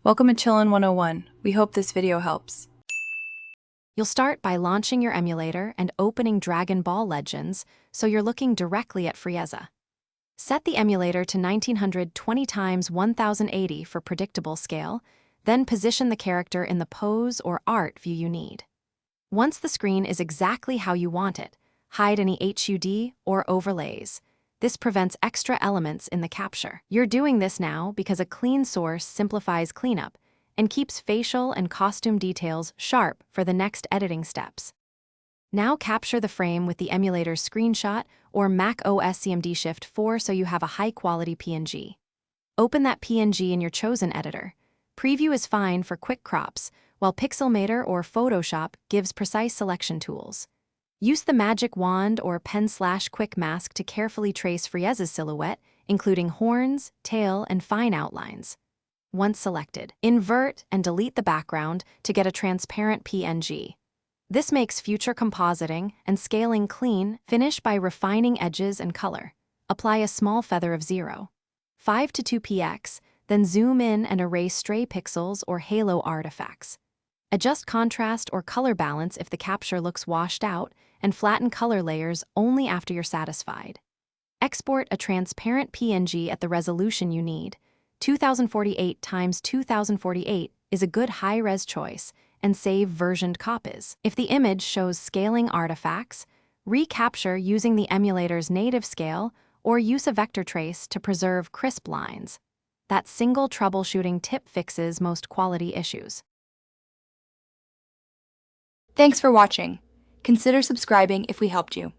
Welcome to Chillin' 101. We hope this video helps. You'll start by launching your emulator and opening Dragon Ball Legends, so you're looking directly at Frieza. Set the emulator to 1920 x 1080 for predictable scale, then position the character in the pose or art view you need. Once the screen is exactly how you want it, hide any HUD or overlays. This prevents extra elements in the capture. You're doing this now because a clean source simplifies cleanup and keeps facial and costume details sharp for the next editing steps. Now capture the frame with the emulator's screenshot or Macos CMD Shift 4 so you have a high-quality PNG. Open that PNG in your chosen editor. Preview is fine for quick crops, while Pixelmator or Photoshop gives precise selection tools. Use the magic wand or pen/quick mask to carefully trace Frieza's silhouette, including horns, tail, and fine outlines. Once selected, invert and delete the background to get a transparent PNG. This makes future compositing and scaling clean. Finish by refining edges and color. Apply a small feather of 0.5 to 2px, then zoom in and erase stray pixels or halo artifacts. Adjust contrast or color balance if the capture looks washed out, and flatten color layers only after you're satisfied. Export a transparent PNG at the resolution you need. 2048 x 2048 is a good high-res choice, and save versioned copies. If the image shows scaling artifacts, recapture using the emulator's native scale or use a vector trace to preserve crisp lines. That single troubleshooting tip fixes most quality issues. Thanks for watching. Consider subscribing if we helped you.